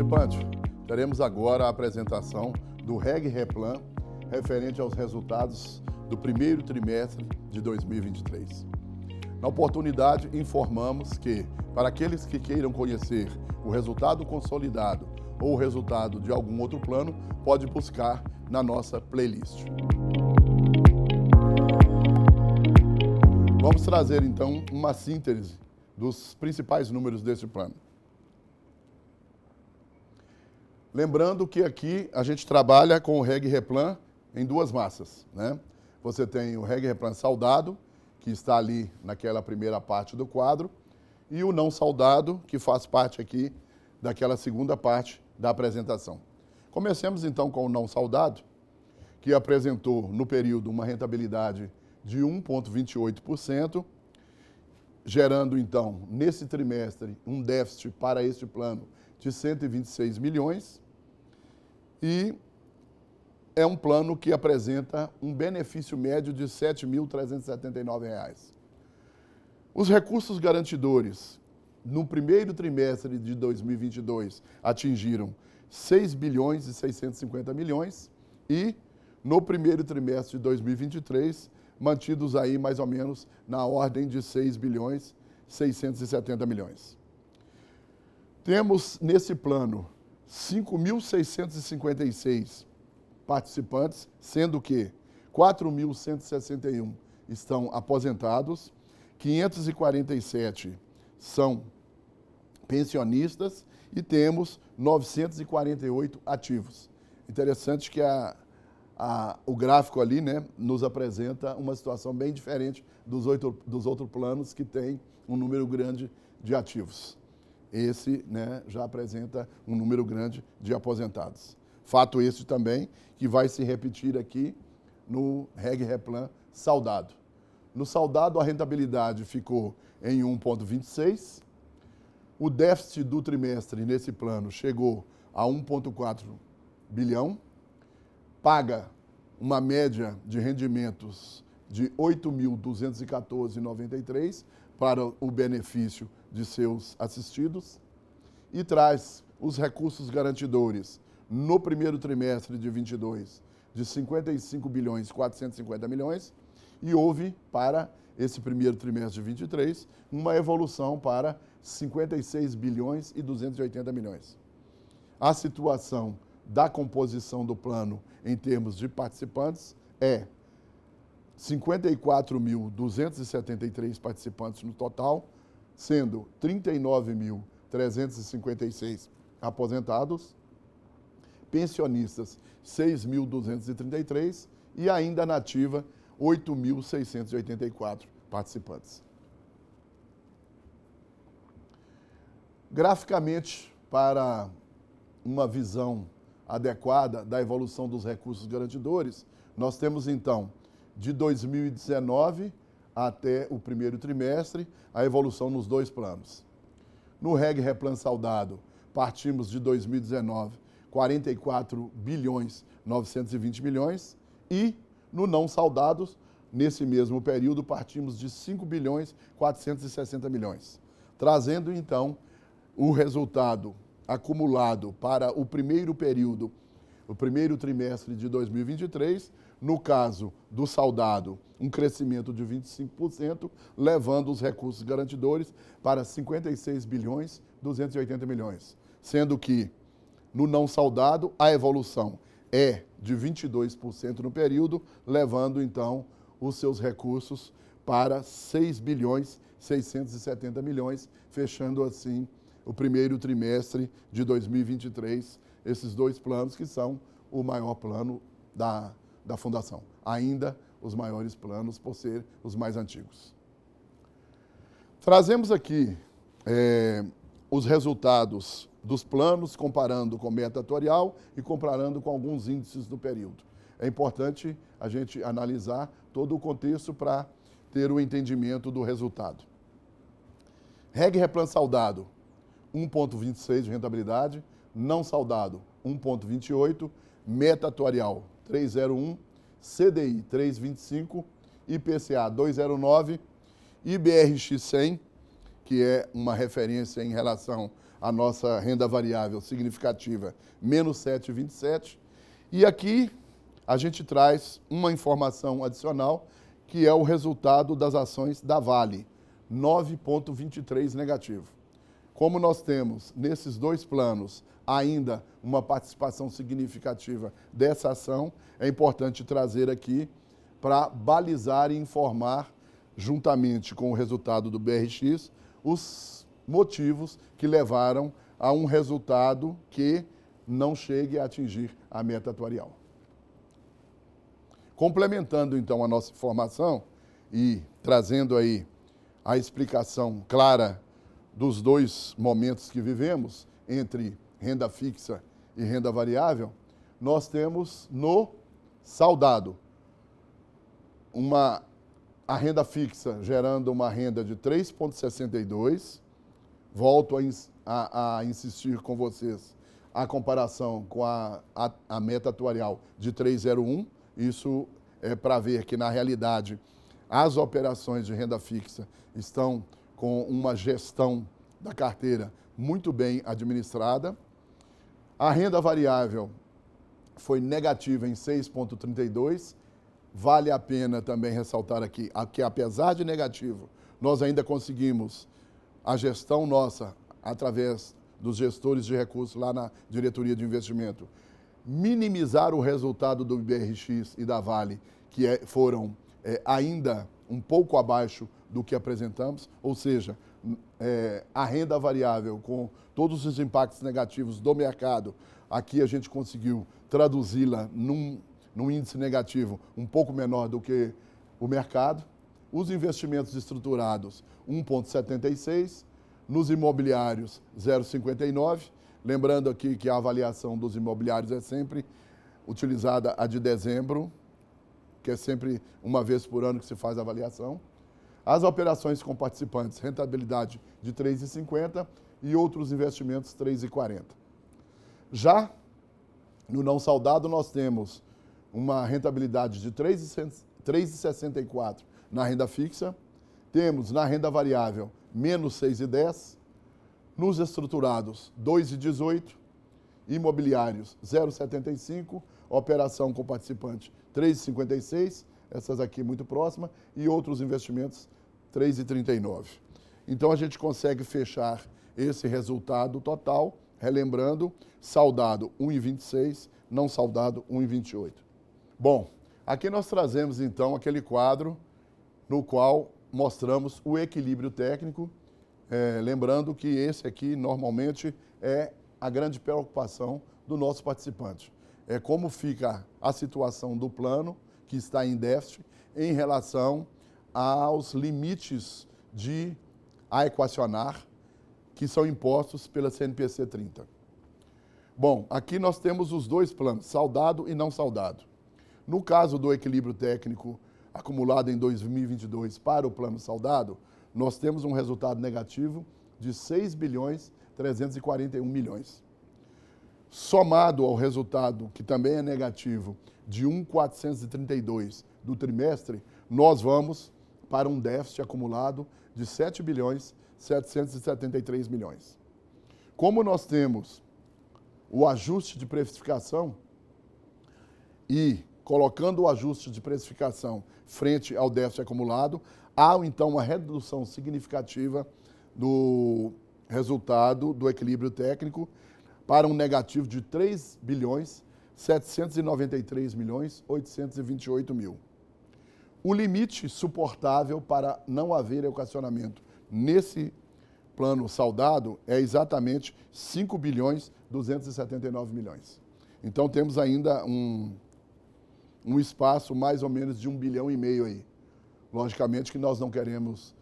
participante, teremos agora a apresentação do Reg Replan referente aos resultados do primeiro trimestre de 2023. Na oportunidade, informamos que, para aqueles que queiram conhecer o resultado consolidado ou o resultado de algum outro plano, pode buscar na nossa playlist. Vamos trazer, então, uma síntese dos principais números desse plano. Lembrando que aqui a gente trabalha com o Reg Replan em duas massas, né? Você tem o Reg Replan saudado, que está ali naquela primeira parte do quadro, e o não saudado, que faz parte aqui daquela segunda parte da apresentação. Comecemos então com o não saudado, que apresentou no período uma rentabilidade de 1,28%, gerando então, nesse trimestre, um déficit para este plano de 126 milhões, e é um plano que apresenta um benefício médio de R$ 7.379. Os recursos garantidores, no primeiro trimestre de 2022, atingiram 6 bilhões e 650 milhões e, no primeiro trimestre de 2023, mantidos aí mais ou menos na ordem de 6 bilhões e 670 milhões. Temos nesse plano 5.656 participantes, sendo que 4.161 estão aposentados, 547 são pensionistas e temos 948 ativos. Interessante que o gráfico ali, né, nos apresenta uma situação bem diferente dos outros planos que tem um número grande de ativos. Esse, né, já apresenta um número grande de aposentados. Fato esse também que vai se repetir aqui no Reg Replan saudado. No saudado, a rentabilidade ficou em 1,26. O déficit do trimestre nesse plano chegou a 1,4 bilhão. Paga uma média de rendimentos de 8.214,93 para o benefício de seus assistidos e traz os recursos garantidores no primeiro trimestre de 22 de 55 bilhões 450 milhões e houve para esse primeiro trimestre de 23 uma evolução para 56 bilhões e 280 milhões. A situação da composição do plano em termos de participantes é 54.273 participantes no total, sendo 39.356 aposentados, pensionistas 6.233 e ainda na ativa 8.684 participantes. Graficamente, para uma visão adequada da evolução dos recursos garantidores, nós temos então, de 2019 até o primeiro trimestre, a evolução nos dois planos. No Reg Replan saudado, partimos de 2019, 44 bilhões 920 milhões e no não saudados, nesse mesmo período, partimos de 5 bilhões 460 milhões, trazendo então o resultado acumulado para o primeiro período, o primeiro trimestre de 2023, no caso do saudado, um crescimento de 25%, levando os recursos garantidores para 56 bilhões 280 milhões, sendo que no não saudado a evolução é de 22% no período, levando então os seus recursos para 6 bilhões 670 milhões, fechando assim o primeiro trimestre de 2023, esses dois planos que são o maior plano da Fundação. Ainda os maiores planos por ser os mais antigos. Trazemos aqui os resultados dos planos, comparando com meta atuarial e comparando com alguns índices do período. É importante a gente analisar todo o contexto para ter o entendimento do resultado. Reg Replan saudado, 1,26 de rentabilidade, não saudado, 1,28, meta atuarial, 3,01, CDI, 3,25, IPCA, 2,09, IBRX 100, que é uma referência em relação a nossa renda variável significativa, menos 7,27. E aqui a gente traz uma informação adicional, que é o resultado das ações da Vale, 9,23 negativo. Como nós temos nesses dois planos ainda uma participação significativa dessa ação, é importante trazer aqui para balizar e informar, juntamente com o resultado do BRX, os motivos que levaram a um resultado que não chegue a atingir a meta atuarial. Complementando então a nossa informação e trazendo aí a explicação clara dos dois momentos que vivemos, entre renda fixa e renda variável, nós temos no saudado a renda fixa gerando uma renda de 3,62. Volto a insistir com vocês a comparação com a meta atuarial de 3,01. Isso é para ver que, na realidade, as operações de renda fixa estão com uma gestão da carteira muito bem administrada. A renda variável foi negativa em 6,32. Vale a pena também ressaltar aqui que, apesar de negativo, nós ainda conseguimos a gestão nossa, através dos gestores de recursos lá na diretoria de investimento, minimizar o resultado do BRX e da Vale, que foram ainda um pouco abaixo do que apresentamos, ou seja, a renda variável com todos os impactos negativos do mercado, aqui a gente conseguiu traduzi-la num índice negativo um pouco menor do que o mercado. Os investimentos estruturados, 1,76, nos imobiliários, 0,59. Lembrando aqui que a avaliação dos imobiliários é sempre utilizada a de dezembro, que é sempre uma vez por ano que se faz a avaliação. As operações com participantes, rentabilidade de 3,50 e outros investimentos 3,40. Já no não saudado, nós temos uma rentabilidade de 3,64 na renda fixa, temos na renda variável menos 6,10, nos estruturados 2,18, imobiliários 0,75, operação com participante 3,56, essas aqui muito próximas, e outros investimentos 3,39. Então a gente consegue fechar esse resultado total, relembrando, saudado 1,26, não saudado 1,28. Bom, aqui nós trazemos então aquele quadro no qual mostramos o equilíbrio técnico, lembrando que esse aqui normalmente é a grande preocupação do nosso participante. É como fica a situação do plano, que está em déficit, em relação aos limites a equacionar, que são impostos pela CNPC 30. Bom, aqui nós temos os dois planos, saudado e não saudado. No caso do equilíbrio técnico acumulado em 2022 para o plano saudado, nós temos um resultado negativo de 6 bilhões 341 milhões. Somado ao resultado, que também é negativo, de 1.432 do trimestre, nós vamos para um déficit acumulado de 7 bilhões 773 milhões. Como nós temos o ajuste de precificação e colocando o ajuste de precificação frente ao déficit acumulado, há então uma redução significativa do resultado do equilíbrio técnico para um negativo de 3 bilhões 793 milhões 828 mil. O limite suportável para não haver equacionamento nesse plano saudado é exatamente 5 bilhões 279 milhões. Então temos ainda um espaço mais ou menos de 1,5 bilhão aí. Logicamente que nós não queremos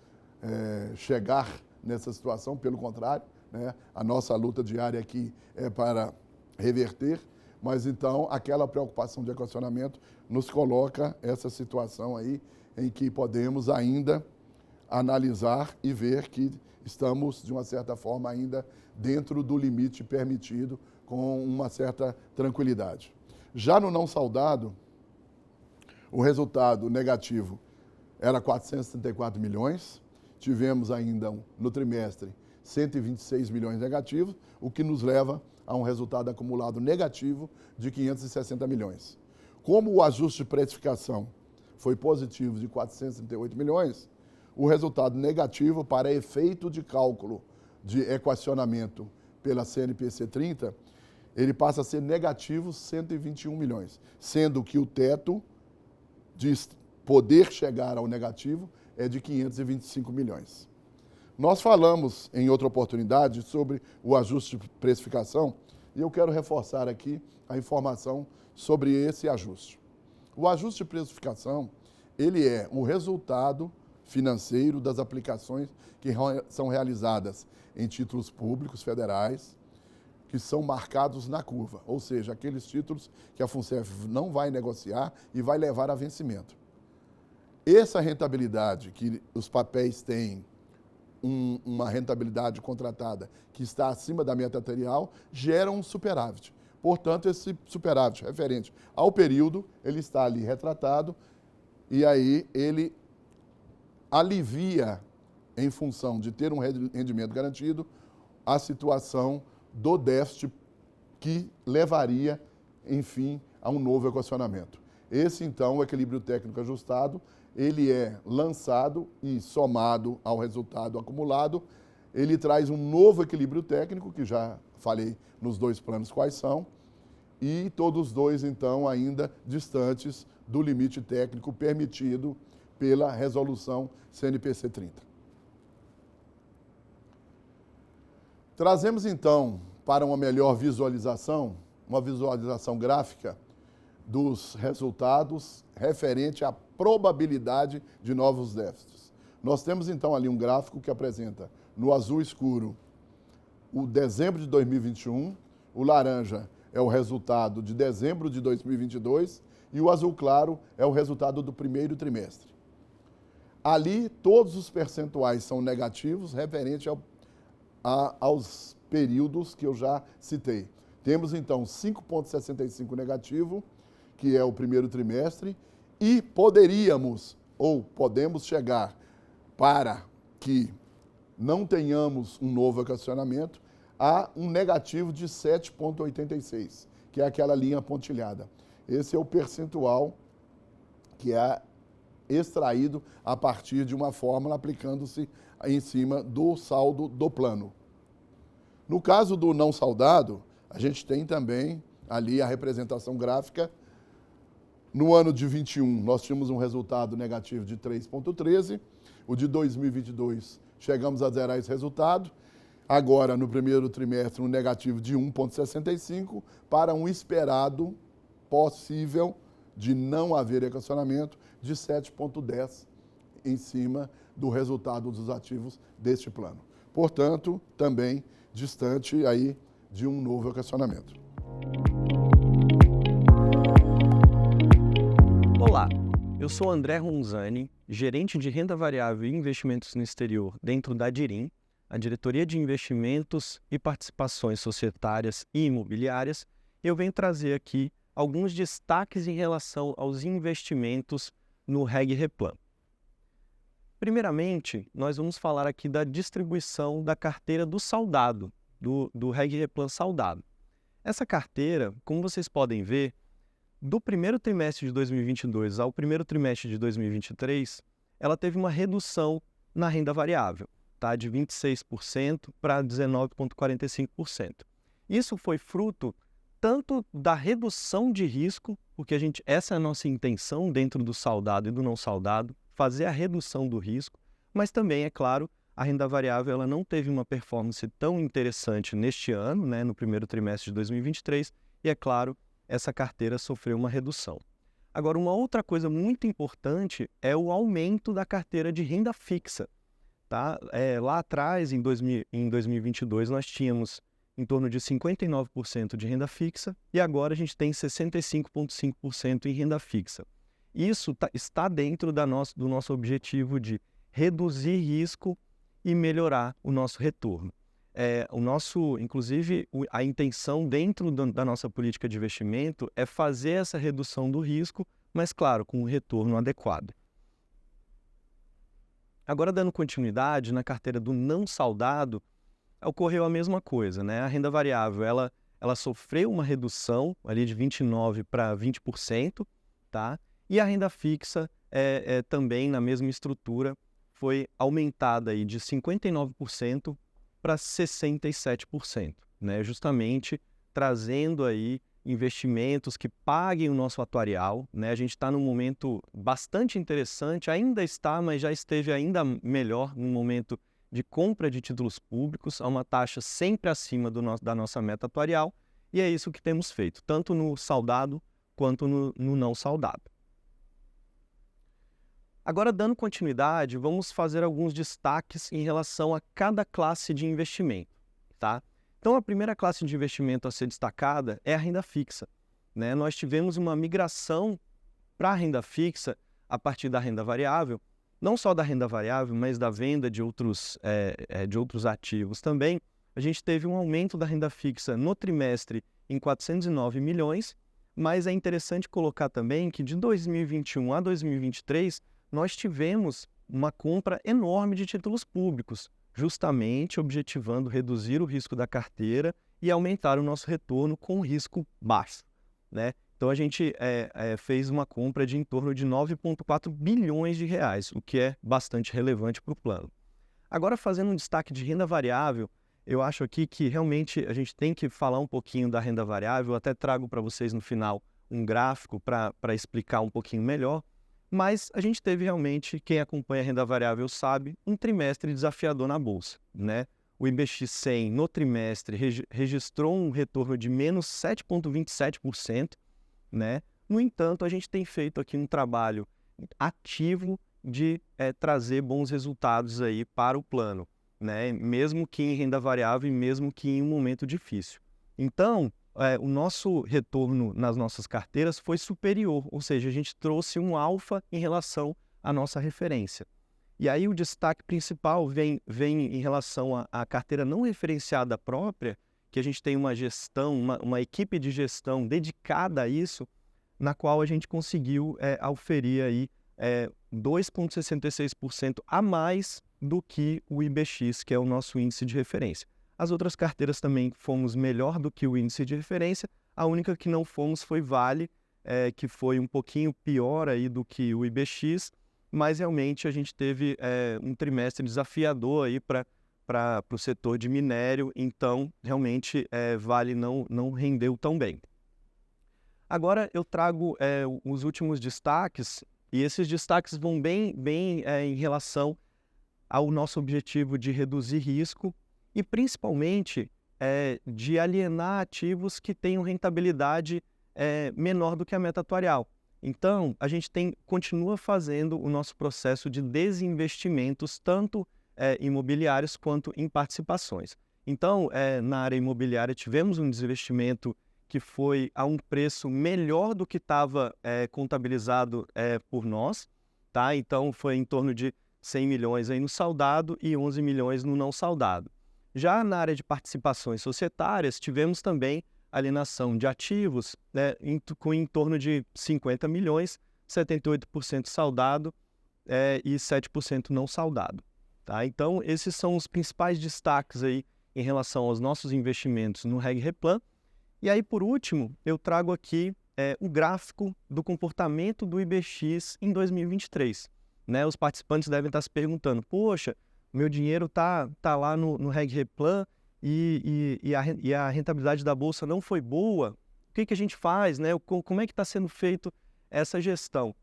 chegar nessa situação, pelo contrário, né? A nossa luta diária aqui é para reverter, mas então aquela preocupação de equacionamento nos coloca essa situação aí em que podemos ainda analisar e ver que estamos, de uma certa forma, ainda dentro do limite permitido, com uma certa tranquilidade. Já no não saudado, o resultado negativo era 434 milhões, tivemos ainda no trimestre 126 milhões negativos, o que nos leva a um resultado acumulado negativo de 560 milhões. Como o ajuste de precificação foi positivo de 438 milhões, o resultado negativo para efeito de cálculo de equacionamento pela CNPC 30, ele passa a ser negativo 121 milhões, sendo que o teto de poder chegar ao negativo é de 525 milhões. Nós falamos em outra oportunidade sobre o ajuste de precificação e eu quero reforçar aqui a informação sobre esse ajuste. O ajuste de precificação, ele é o resultado financeiro das aplicações que são realizadas em títulos públicos federais, que são marcados na curva, ou seja, aqueles títulos que a FUNCEF não vai negociar e vai levar a vencimento. Essa rentabilidade que os papéis têm, uma rentabilidade contratada que está acima da meta atuarial, gera um superávit. Portanto, esse superávit referente ao período, ele está ali retratado e aí ele alivia, em função de ter um rendimento garantido, a situação do déficit que levaria, enfim, a um novo equacionamento. Esse, então, o equilíbrio técnico ajustado, ele é lançado e somado ao resultado acumulado, ele traz um novo equilíbrio técnico, que já falei nos dois planos quais são, e todos os dois, então, ainda distantes do limite técnico permitido pela resolução CNPC 30. Trazemos, então, para uma melhor visualização, uma visualização gráfica dos resultados referente à probabilidade de novos déficits. Nós temos, então, ali um gráfico que apresenta, no azul escuro, o dezembro de 2021, o laranja é o resultado de dezembro de 2022 e o azul claro é o resultado do primeiro trimestre. Ali, todos os percentuais são negativos referente aos períodos que eu já citei. Temos, então, 5,65 negativo, que é o primeiro trimestre, e poderíamos, ou podemos chegar para que não tenhamos um novo equacionamento, a um negativo de 7,86, que é aquela linha pontilhada. Esse é o percentual que é extraído a partir de uma fórmula aplicando-se em cima do saldo do plano. No caso do não saldado, a gente tem também ali a representação gráfica. No ano de 21, nós tínhamos um resultado negativo de 3,13. O de 2022, chegamos a zerar esse resultado. Agora, no primeiro trimestre, um negativo de 1,65 para um esperado possível de não haver equacionamento de 7,10 em cima do resultado dos ativos deste plano. Portanto, também distante aí de um novo equacionamento. Olá, eu sou André Ronzani, gerente de renda variável e investimentos no exterior dentro da Dirim, a Diretoria de Investimentos e Participações Societárias e Imobiliárias. Eu venho trazer aqui alguns destaques em relação aos investimentos no Reg Replan. Primeiramente, nós vamos falar aqui da distribuição da carteira do saldado, do Reg Replan saldado. Essa carteira, como vocês podem ver, do primeiro trimestre de 2022 ao primeiro trimestre de 2023, ela teve uma redução na renda variável, tá? De 26% para 19,45%. Isso foi fruto tanto da redução de risco, porque essa é a nossa intenção dentro do saldado e do não saldado, fazer a redução do risco, mas também, é claro, a renda variável ela não teve uma performance tão interessante neste ano, né, no primeiro trimestre de 2023, e, é claro, essa carteira sofreu uma redução. Agora, uma outra coisa muito importante é o aumento da carteira de renda fixa. Tá? Lá atrás, em 2022, nós tínhamos em torno de 59% de renda fixa e agora a gente tem 65,5% em renda fixa. Isso está dentro do nosso objetivo de reduzir risco e melhorar o nosso retorno. Inclusive, a intenção dentro da nossa política de investimento é fazer essa redução do risco, mas, claro, com um retorno adequado. Agora, dando continuidade na carteira do não saldado, ocorreu a mesma coisa, né? A renda variável, ela sofreu uma redução ali de 29% para 20%, tá? E a renda fixa também na mesma estrutura foi aumentada aí de 59% para 67%, né? Justamente trazendo aí investimentos que paguem o nosso atuarial, né? A gente está num momento bastante interessante, ainda está, mas já esteve ainda melhor num momento de compra de títulos públicos a uma taxa sempre acima da nossa meta atuarial, e é isso que temos feito, tanto no saudado quanto no não saudado. Agora, dando continuidade, vamos fazer alguns destaques em relação a cada classe de investimento, tá? Então, a primeira classe de investimento a ser destacada é a renda fixa, né? Nós tivemos uma migração para a renda fixa a partir da renda variável, não só da renda variável, mas da venda de outros ativos também. A gente teve um aumento da renda fixa no trimestre em 409 milhões, mas é interessante colocar também que de 2021 a 2023, nós tivemos uma compra enorme de títulos públicos, justamente objetivando reduzir o risco da carteira e aumentar o nosso retorno com risco baixo, né? Então, a gente fez uma compra de em torno de 9,4 bilhões de reais, o que é bastante relevante para o plano. Agora, fazendo um destaque de renda variável, eu acho aqui que realmente a gente tem que falar um pouquinho da renda variável, eu até trago para vocês no final um gráfico para explicar um pouquinho melhor, mas a gente teve realmente, quem acompanha a renda variável sabe, um trimestre desafiador na Bolsa, né? O IBX100 no trimestre registrou um retorno de menos 7,27%, né? No entanto, a gente tem feito aqui um trabalho ativo de trazer bons resultados aí para o plano, né? Mesmo que em renda variável e mesmo que em um momento difícil. Então, o nosso retorno nas nossas carteiras foi superior, ou seja, a gente trouxe um alfa em relação à nossa referência. E aí o destaque principal vem em relação à carteira não referenciada própria, que a gente tem uma gestão, uma equipe de gestão dedicada a isso, na qual a gente conseguiu auferir aí 2,66% a mais do que o IBX, que é o nosso índice de referência. As outras carteiras também fomos melhor do que o índice de referência, a única que não fomos foi Vale, que foi um pouquinho pior aí do que o IBX, mas realmente a gente teve um trimestre desafiador aí para o setor de minério, então realmente Vale não rendeu tão bem. Agora eu trago os últimos destaques, e esses destaques vão bem em relação ao nosso objetivo de reduzir risco e principalmente de alienar ativos que tenham rentabilidade menor do que a meta atuarial. Então, a gente continua fazendo o nosso processo de desinvestimentos, tanto imobiliários quanto em participações. Então, na área imobiliária, tivemos um desinvestimento que foi a um preço melhor do que estava contabilizado por nós, tá? Então, foi em torno de 100 milhões aí no saudado e 11 milhões no não saudado. Já na área de participações societárias, tivemos também alienação de ativos com em torno de 50 milhões, 78% saudado e 7% não saudado. Tá? Então, esses são os principais destaques aí em relação aos nossos investimentos no Reg Replan. E aí, por último, eu trago aqui o gráfico do comportamento do IBX em 2023. Né? Os participantes devem estar se perguntando, poxa, meu dinheiro tá lá no Reg Replan e a rentabilidade da Bolsa não foi boa, o que a gente faz? Né? Como é que está sendo feito essa gestão?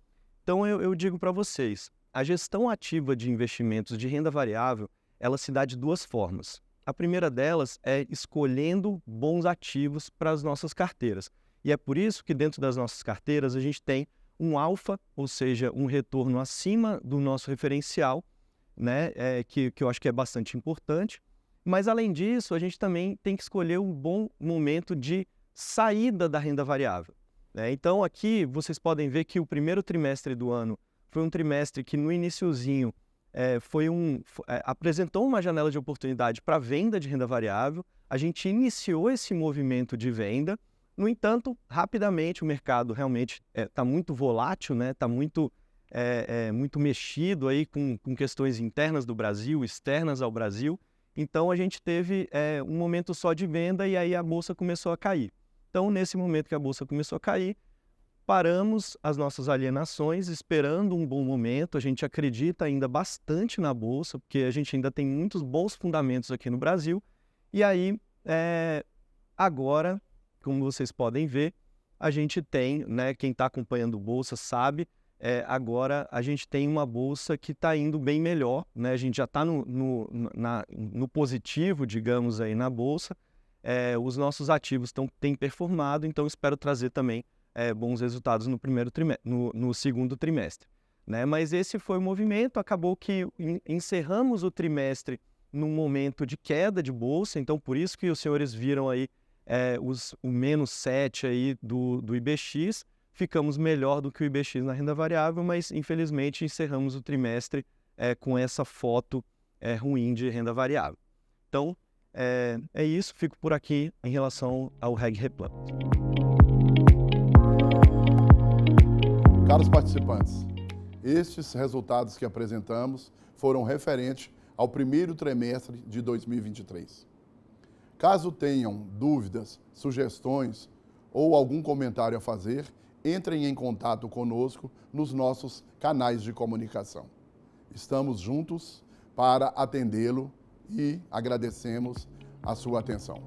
Então, eu digo para vocês, a gestão ativa de investimentos de renda variável, ela se dá de duas formas. A primeira delas é escolhendo bons ativos para as nossas carteiras. E é por isso que dentro das nossas carteiras a gente tem um alfa, ou seja, um retorno acima do nosso referencial, né, que eu acho que é bastante importante. Mas, além disso, a gente também tem que escolher um bom momento de saída da renda variável. Né? Então, aqui vocês podem ver que o primeiro trimestre do ano foi um trimestre que, no iniciozinho, apresentou uma janela de oportunidade para venda de renda variável. A gente iniciou esse movimento de venda. No entanto, rapidamente o mercado realmente está muito volátil, né? Está muito mexido aí com questões internas do Brasil, externas ao Brasil. Então, a gente teve um momento só de venda e aí a bolsa começou a cair. Então, nesse momento que a bolsa começou a cair, paramos as nossas alienações, esperando um bom momento. A gente acredita ainda bastante na bolsa, porque a gente ainda tem muitos bons fundamentos aqui no Brasil. E aí, agora, como vocês podem ver, a gente tem, né, quem está acompanhando bolsa sabe, agora a gente tem uma bolsa que está indo bem melhor, né? A gente já está no positivo, digamos, aí na bolsa. Os nossos ativos têm performado, então espero trazer também bons resultados no segundo trimestre. Né? Mas esse foi o movimento, acabou que encerramos o trimestre num momento de queda de bolsa, então por isso que os senhores viram aí o menos 7 aí do IBX, ficamos melhor do que o IBX na renda variável, mas infelizmente encerramos o trimestre com essa foto ruim de renda variável. Então, é isso, fico por aqui em relação ao Reg Replan. Caros participantes, estes resultados que apresentamos foram referentes ao primeiro trimestre de 2023. Caso tenham dúvidas, sugestões ou algum comentário a fazer, entrem em contato conosco nos nossos canais de comunicação. Estamos juntos para atendê-lo e agradecemos a sua atenção.